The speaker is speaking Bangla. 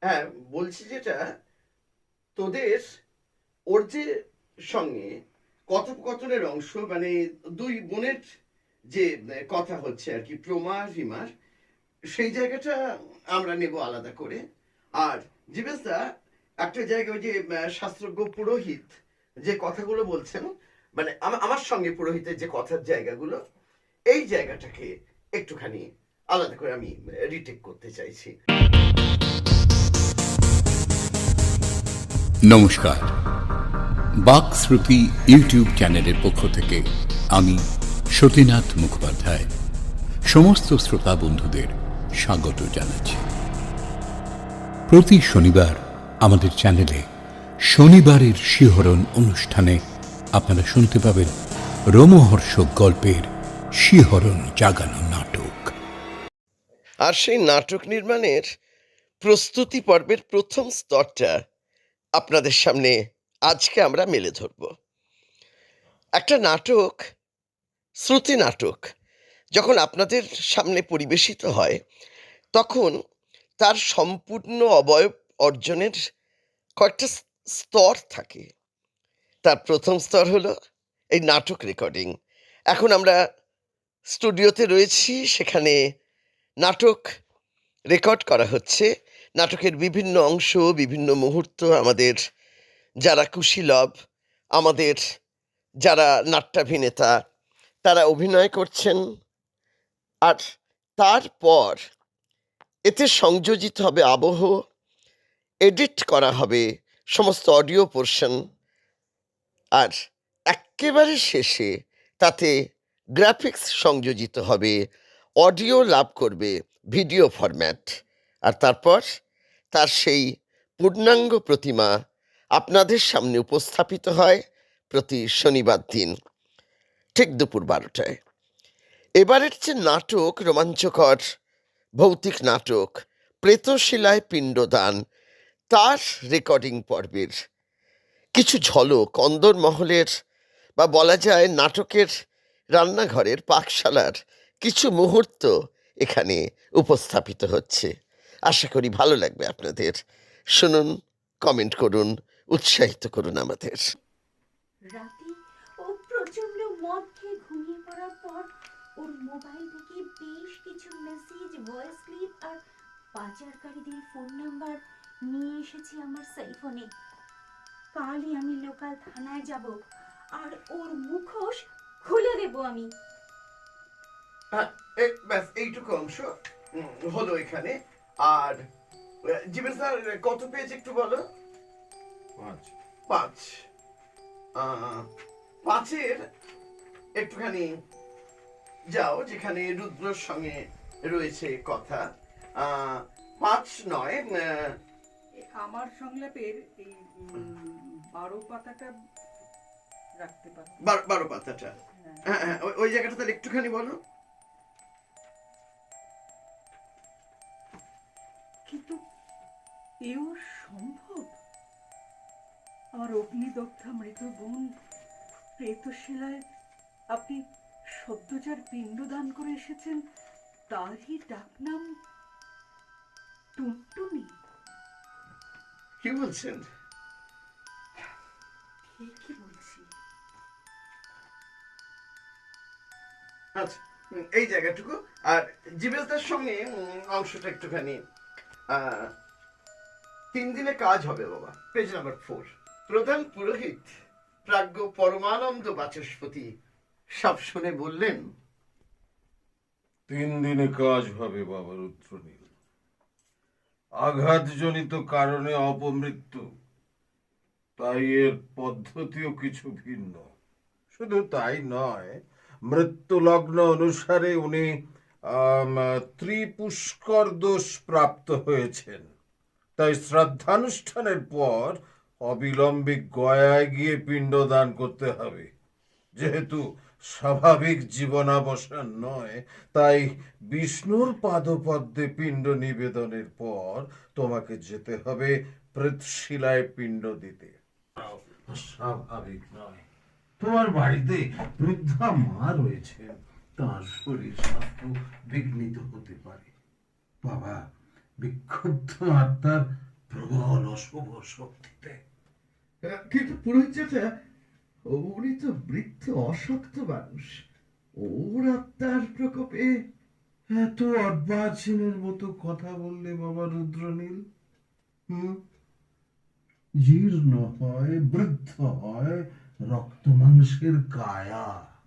হ্যাঁ, বলছি যেটা তোদের ওর যে সঙ্গে কথোপকথনের অংশ মানে দুই বোনের যে কথা হচ্ছে আর কি, প্রমা রিমার, সেই জায়গাটা আমরা নেব আলাদা করে। আর জীবেশদা একটা জায়গায় ওই যে শাস্ত্রজ্ঞ পুরোহিত যে কথাগুলো বলছেন, মানে আমার সঙ্গে পুরোহিতের যে কথার জায়গাগুলো, এই জায়গাটাকে একটুখানি আলাদা করে আমি রিটেক করতে চাইছি। নমস্কার, বাক শ্রুতি ইউটিউব চ্যানেলের পক্ষ থেকে আমি সতীনাথ মুখোপাধ্যায় সমস্ত শ্রোতা বন্ধুদের স্বাগত জানাচ্ছি। প্রতি শনিবার আমাদের চ্যানেলে শনিবারের শিহরণ অনুষ্ঠানে আপনারা শুনতে পাবেন রোমহর্ষক গল্পের শিহরণ জাগানো নাটক। আর সেই নাটক নির্মাণের প্রস্তুতি পর্বের প্রথম স্তরটা আপনাদের সামনে আজকে আমরা মেলে ধরব। একটা নাটক, শ্রুতি নাটক যখন আপনাদের সামনে পরিবেশিত হয়, তখন তার সম্পূর্ণ অবয়ব অর্জনের কয়েকটা স্তর থাকে। তার প্রথম স্তর হলো এই নাটক রেকর্ডিং। এখন আমরা স্টুডিওতে রয়েছি, সেখানে নাটক রেকর্ড করা হচ্ছে। নাটকের বিভিন্ন অংশ, বিভিন্ন মুহূর্ত আমাদের যারা কুশীলব, আমাদের যারা নাট্যাভিনেতা, তারা অভিনয় করছেন। আর তারপর এতে সংযোজিত হবে আবহ, এডিট করা হবে সমস্ত অডিও পোর্শন, আর এক্কেবারে শেষে তাতে গ্রাফিক্স সংযোজিত হবে, অডিও লাভ করবে ভিডিও ফরম্যাট। আর তারপর তার সেই পূর্ণাঙ্গ প্রতিমা আপনাদের সামনে উপস্থাপিত হয় প্রতি শনিবার দিন ঠিক দুপুর 12টায়। এবারের যে নাটক, রোমাঞ্চকর ভৌতিক নাটক প্রেতশিলায় পিণ্ডদান, তার রেকর্ডিং পর্বের কিছু ঝলক অন্দরমহলের বা বলা যায় নাটকের রান্নাঘরের পাকশালার কিছু মুহূর্ত এখানে উপস্থাপিত হচ্ছে। আশা করি ভালো লাগবে আপনাদের। শুনুন, কমেন্ট করুন, উৎসাহিত করুন আমাদের। রাতে ও প্রচন্ড মদ খেয়ে ঘুমিয়ে পড়ার পর ওর মোবাইল থেকে বেশ কিছু মেসেজ, ভয়েস ক্লিপ আর পাচারকারীদের ফোন নাম্বার নিয়ে এসেছি আমার সেলফোনে। কালই আমি লোকাল থানায় যাব আর ওর মুখোশ খুলে দেব আমি। ব্যাস এইটুকু অংশ হলো এখানে। আর জীবন স্যার, কত পেজ একটু বলো? 5। 5। 5-এর একটুখানি যাও যেখানে রুদ্রর সঙ্গে রয়েছে কথা। 5 নয়, আমার সংলাপের এই 12 পাতাটা রাখতে পারো। 12 পাতাটা। হ্যাঁ হ্যাঁ, ওই জায়গাটা তাহলে একটুখানি বলো। কিন্তু এও সম্ভব? আমার অগ্নিদগ্ধা মৃত বোন প্রেতশিলায় আপনি সদ্যজার পিণ্ডদান করে এসেছেন, তারই ডাকনাম টুনটুনি। কি বলছেন? ঠিকই বলছি। আচ্ছা, এই জায়গাটুকু। আর জীবেশদার সঙ্গে অংশটা একটুখানি 3 দিনে কাজ হবে বাবা, পেজ নাম্বার 4। প্রধান পুরোহিত প্রাজ্ঞ পরমানন্দ বাচস্পতি সব শুনে বললেন, 3 দিনে কাজ হবে বাবা রুদ্রনীল। আঘাতজনিত কারণে অপমৃত্যু, তাই এর পদ্ধতিও কিছু ভিন্ন। শুধু তাই নয়, মৃত্যু লগ্ন অনুসারে উনি ত্রিপুষ্কর দোষ প্রাপ্ত হয়েছেন। তাই শ্রাদ্ধানুষ্ঠানের পর অবিলম্বে গয়ায় গিয়ে পিণ্ডদান করতে হবে। যেহেতু স্বাভাবিক জীবনাবসান নয়, তাই বিষ্ণুর পাদপদ্মে পিণ্ড নিবেদনের পর তোমাকে যেতে হবে প্রেতশিলায় পিণ্ড দিতে। স্বাভাবিক নয়, তোমার বাড়িতে বৃদ্ধা মা রয়েছেন, তার শরীর স্বাস্থ্য বিঘ্নিত হতে পারে। বাবা, বিক্ষুব্ধ আত্মার দুর্বল অশুভ শক্তিতে। কিন্তু পুরোহিত চাচা, উনি তো বৃদ্ধ অশক্ত মানুষ, ওর আত্মার প্রকোপে। এত অর্বাচীনের মতো কথা বললে বাবা রুদ্রনীল। জীর্ণ হয়, বৃদ্ধ হয় রক্ত মাংসের কায়া।